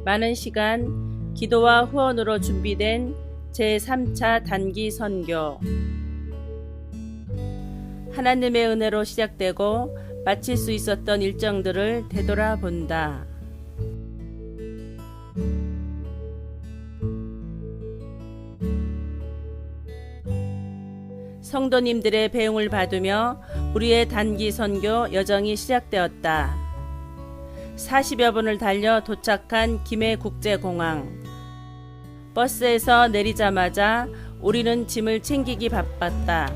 많은 시간 기도와 후원으로 준비된 제3차 단기 선교. 하나님의 은혜로 시작되고 마칠 수 있었던 일정들을 되돌아본다. 성도님들의 배웅을 받으며 우리의 단기 선교 여정이 시작되었다. 40여 분을 달려 도착한 김해국제공항. 버스에서 내리자마자 우리는 짐을 챙기기 바빴다.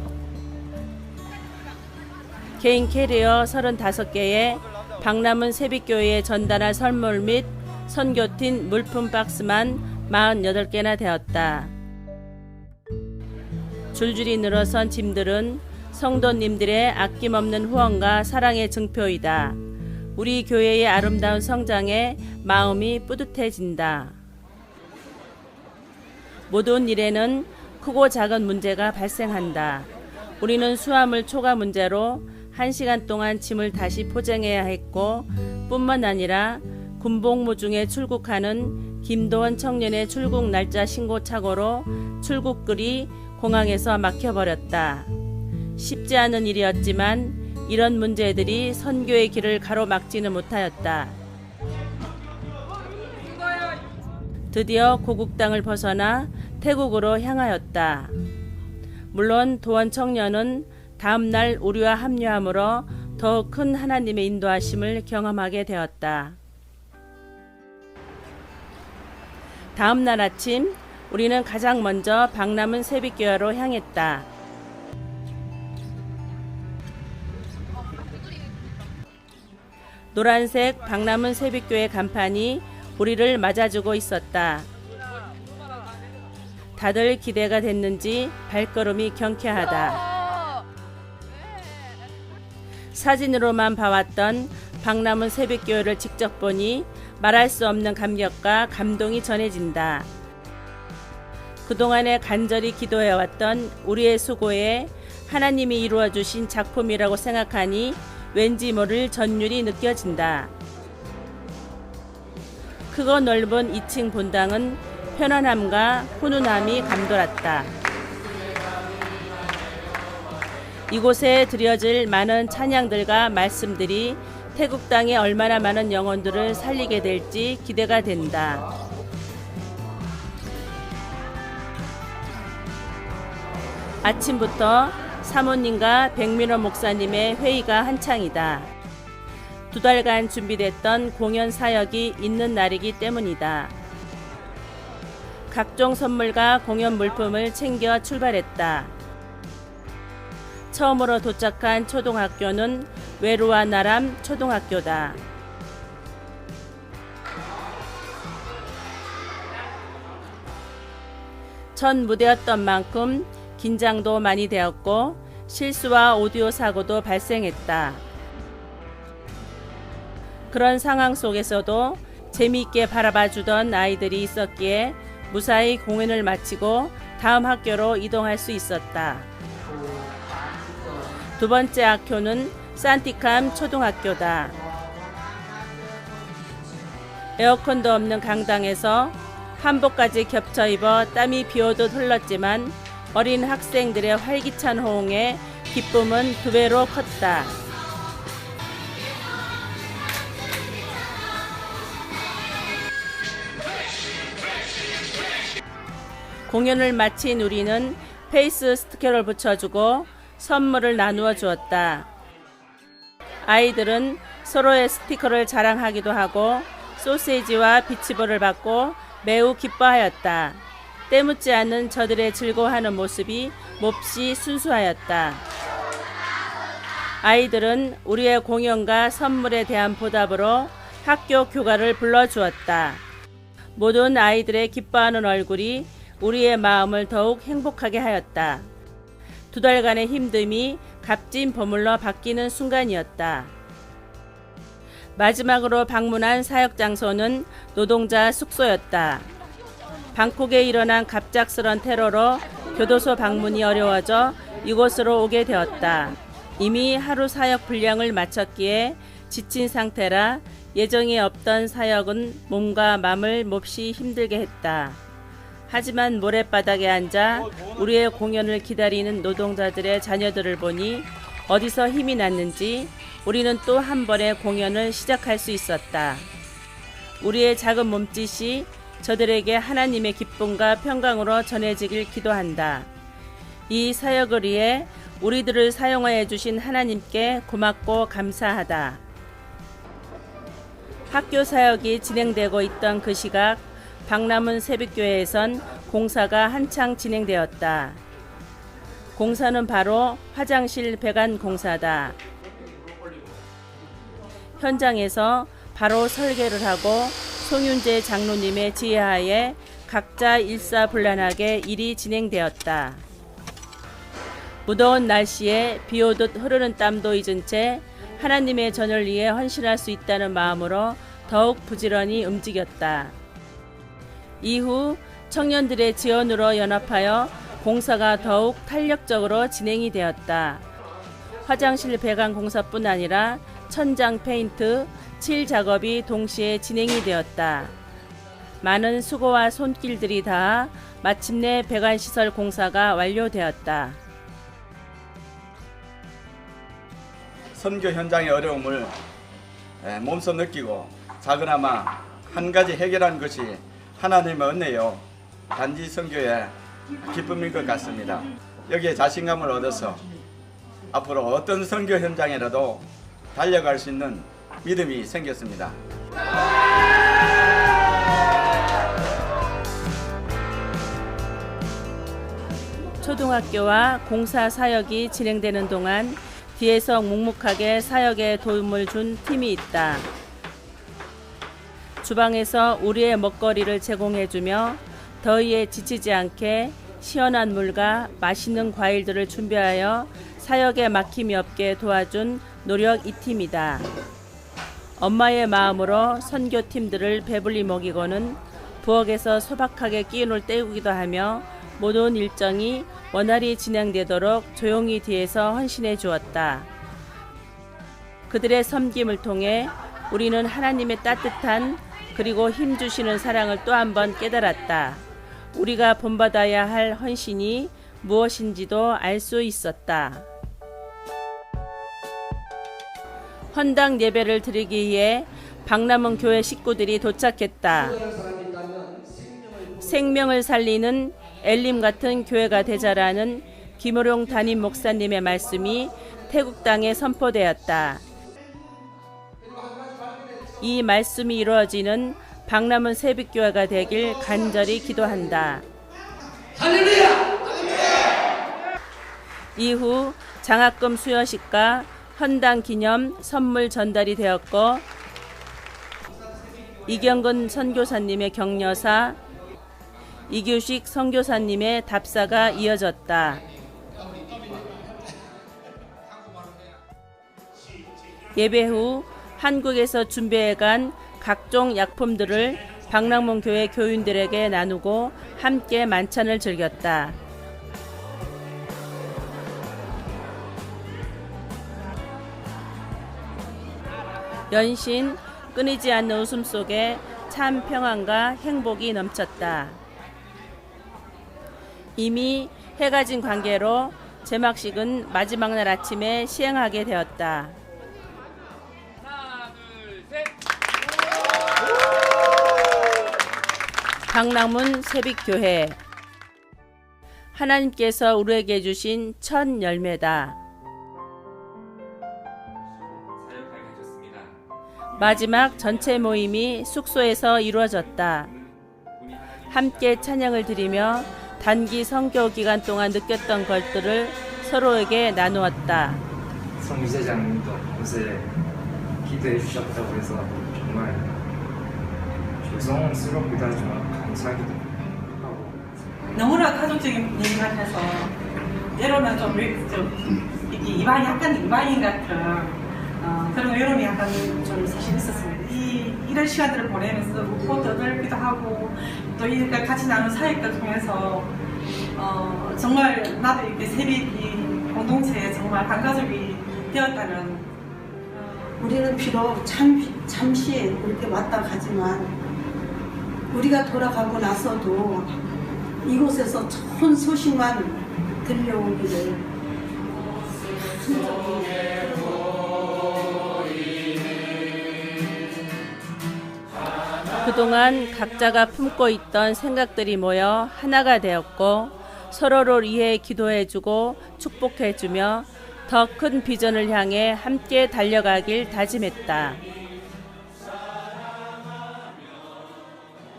개인 캐리어 35개에 박람은 세빛교회에 전달할 선물 및 선교팀 물품 박스만 48개나 되었다. 줄줄이 늘어선 짐들은 성도님들의 아낌없는 후원과 사랑의 증표이다. 우리 교회의 아름다운 성장에 마음이 뿌듯해진다. 모든 일에는 크고 작은 문제가 발생한다. 우리는 수화물 초과 문제로 1시간 동안 짐을 다시 포장해야 했고, 뿐만 아니라 군복무 중에 출국하는 김도원 청년의 출국 날짜 신고 착오로 출국글이 공항에서 막혀버렸다. 쉽지 않은 일이었지만 이런 문제들이 선교의 길을 가로막지는 못하였다. 드디어 고국 땅을 벗어나 태국으로 향하였다. 물론 도원 청년은 다음날 우리와 합류함으로 더 큰 하나님의 인도하심을 경험하게 되었다. 다음날 아침 우리는 가장 먼저 박람은 세빛교회로 향했다. 노란색 박람은 세빛교회 간판이 우리를 맞아주고 있었다. 다들 기대가 됐는지 발걸음이 경쾌하다. 사진으로만 봐왔던 박람은 세빛교회를 직접 보니 말할 수 없는 감격과 감동이 전해진다. 그동안에 간절히 기도해왔던 우리의 수고에 하나님이 이루어주신 작품이라고 생각하니 왠지 모를 전율이 느껴진다. 크고 넓은 2층 본당은 편안함과 훈훈함이 감돌았다. 이곳에 드려질 많은 찬양들과 말씀들이 태국 땅에 얼마나 많은 영혼들을 살리게 될지 기대가 된다. 아침부터 사모님과 백민호 목사님의 회의가 한창이다. 2달간 준비됐던 공연 사역이 있는 날이기 때문이다. 각종 선물과 공연 물품을 챙겨 출발했다. 처음으로 도착한 초등학교는 외루와 나람 초등학교다. 첫 무대였던 만큼 긴장도 많이 되었고 실수와 오디오 사고도 발생했다. 그런 상황 속에서도 재미있게 바라봐주던 아이들이 있었기에 무사히 공연을 마치고 다음 학교로 이동할 수 있었다. 두 번째 학교는 산티캄 초등학교다. 에어컨도 없는 강당에서 한복까지 겹쳐 입어 땀이 비오듯 흘렀지만 어린 학생들의 활기찬 호응에 기쁨은 2배로 컸다. 공연을 마친 우리는 페이스 스티커를 붙여주고 선물을 나누어 주었다. 아이들은 서로의 스티커를 자랑하기도 하고 소세지와 비치볼을 받고 매우 기뻐하였다. 때묻지 않은 저들의 즐거워하는 모습이 몹시 순수하였다. 아이들은 우리의 공연과 선물에 대한 보답으로 학교 교가를 불러주었다. 모든 아이들의 기뻐하는 얼굴이 우리의 마음을 더욱 행복하게 하였다. 2달간의 힘듦이 값진 보물로 바뀌는 순간이었다. 마지막으로 방문한 사역 장소는 노동자 숙소였다. 방콕에 일어난 갑작스런 테러로 교도소 방문이 어려워져 이곳으로 오게 되었다. 이미 하루 사역 분량을 마쳤기에 지친 상태라 예정이 없던 사역은 몸과 마음을 몹시 힘들게 했다. 하지만 모랫바닥에 앉아 우리의 공연을 기다리는 노동자들의 자녀들을 보니 어디서 힘이 났는지 우리는 또 한 번의 공연을 시작할 수 있었다. 우리의 작은 몸짓이 저들에게 하나님의 기쁨과 평강으로 전해지길 기도한다. 이 사역을 위해 우리들을 사용하여 주신 하나님께 고맙고 감사하다. 학교 사역이 진행되고 있던 그 시각 박남은 새벽교회에선 공사가 한창 진행되었다. 공사는 바로 화장실 배관 공사다. 현장에서 바로 설계를 하고 송윤재 장로님의 지혜하에 각자 일사불란하게 일이 진행되었다. 무더운 날씨에 비오듯 흐르는 땀도 잊은 채 하나님의 전을 위해 헌신할 수 있다는 마음으로 더욱 부지런히 움직였다. 이후 청년들의 지원으로 연합하여 공사가 더욱 탄력적으로 진행이 되었다. 화장실 배관 공사뿐 아니라 천장 페인트, 칠 작업이 동시에 진행이 되었다. 많은 수고와 손길들이 닿아 마침내 배관시설 공사가 완료되었다. 선교 현장의 어려움을 몸소 느끼고 작으나마 한 가지 해결한 것이 하나님의 은혜요 단지 선교의 기쁨일 것 같습니다. 여기에 자신감을 얻어서 앞으로 어떤 선교 현장이라도 달려갈 수 있는 믿음이 생겼습니다. 초등학교와 공사 사역이 진행되는 동안 뒤에서 묵묵하게 사역에 도움을 준 팀이 있다. 주방에서 우리의 먹거리를 제공해주며 더위에 지치지 않게 시원한 물과 맛있는 과일들을 준비하여 사역에 막힘이 없게 도와준 노력 이 팀이다. 엄마의 마음으로 선교팀들을 배불리 먹이고는 부엌에서 소박하게 기운을 때우기도 하며 모든 일정이 원활히 진행되도록 조용히 뒤에서 헌신해 주었다. 그들의 섬김을 통해 우리는 하나님의 따뜻한 그리고 힘주시는 사랑을 또 한 번 깨달았다. 우리가 본받아야 할 헌신이 무엇인지도 알 수 있었다. 헌당 예배를 드리기 위해 박남은 교회 식구들이 도착했다. 생명을 살리는 엘림 같은 교회가 되자라는 김호룡 담임 목사님의 말씀이 태국 땅에 선포되었다. 이 말씀이 이루어지는 박남은 새벽교회가 되길 간절히 기도한다. 할렐루야! 이후 장학금 수여식과 헌당 기념 선물 전달이 되었고 이경근 선교사님의 격려사, 이규식 선교사님의 답사가 이어졌다. 예배 후 한국에서 준비해간 각종 약품들을 박남은 교회 교인들에게 나누고 함께 만찬을 즐겼다. 연신 끊이지 않는 웃음 속에 참 평안과 행복이 넘쳤다. 이미 해가 진 관계로 제막식은 마지막 날 아침에 시행하게 되었다. 하나, 둘, 셋. 박남은 새벽교회 하나님께서 우리에게 주신 첫 열매다. 마지막 전체 모임이 숙소에서 이루어졌다. 함께 찬양을 드리며 단기 선교 기간 동안 느꼈던 것들을 서로에게 나누었다. 성 이사장님도 요새 기도해 주셨다고 해서 정말 죄송스럽기도 하지만 감사하기도 하고 너무나 가족적인 얘기 같아서 때로는 좀 이렇게 약간 이방인 같은 그런 외로움이 약간 좀 사실 있었습니다. 이런 시간들을 보내면서 웃고 떠들기도 하고 또 이렇게 같이 나눈 사역들 통해서 정말 나도 이렇게 새벽이 공동체에 정말 한 가족이 되었다는 우리는 비록 잠시 이렇게 왔다 가지만 우리가 돌아가고 나서도 이곳에서 좋은 소식만 들려오기를 그동안 각자가 품고 있던 생각들이 모여 하나가 되었고 서로를 위해 기도해주고 축복해주며 더 큰 비전을 향해 함께 달려가길 다짐했다.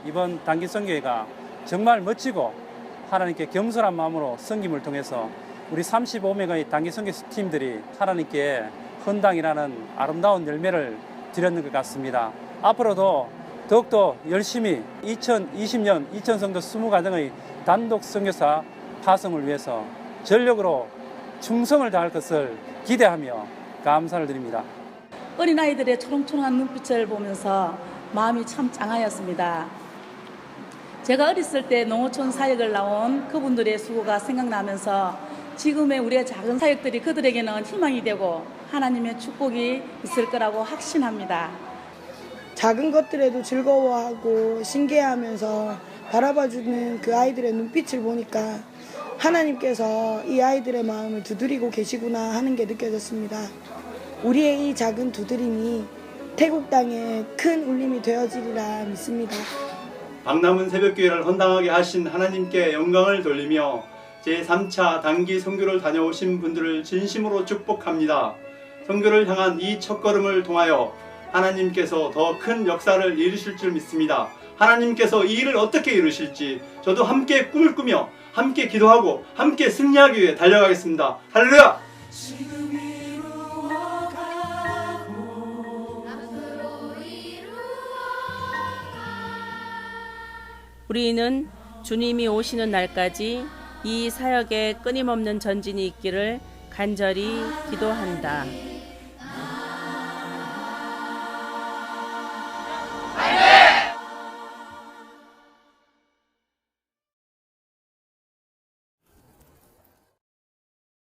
이번 단기 선교회가 정말 멋지고 하나님께 겸손한 마음으로 섬김을 통해서 우리 35명의 단기 선교 팀들이 하나님께 헌당이라는 아름다운 열매를 드렸는 것 같습니다. 앞으로도 더욱더 열심히 2020년 2000성도 20가정의 단독 선교사 파송을 위해서 전력으로 충성을 다할 것을 기대하며 감사를 드립니다. 어린아이들의 초롱초롱한 눈빛을 보면서 마음이 참 짱하였습니다. 제가 어렸을 때 농어촌 사역을 나온 그분들의 수고가 생각나면서 지금의 우리의 작은 사역들이 그들에게는 희망이 되고 하나님의 축복이 있을 거라고 확신합니다. 작은 것들에도 즐거워하고 신기해하면서 바라봐주는 그 아이들의 눈빛을 보니까 하나님께서 이 아이들의 마음을 두드리고 계시구나 하는 게 느껴졌습니다. 우리의 이 작은 두드림이 태국 땅에 큰 울림이 되어지리라 믿습니다. 박남은 새벽교회를 헌당하게 하신 하나님께 영광을 돌리며 제3차 단기 선교를 다녀오신 분들을 진심으로 축복합니다. 선교를 향한 이 첫걸음을 통하여 하나님께서 더 큰 역사를 이루실 줄 믿습니다. 하나님께서 이 일을 어떻게 이루실지 저도 함께 꿈을 꾸며 함께 기도하고 함께 승리하기 위해 달려가겠습니다. 할렐루야! 우리는 주님이 오시는 날까지 이 사역에 끊임없는 전진이 있기를 간절히 기도한다.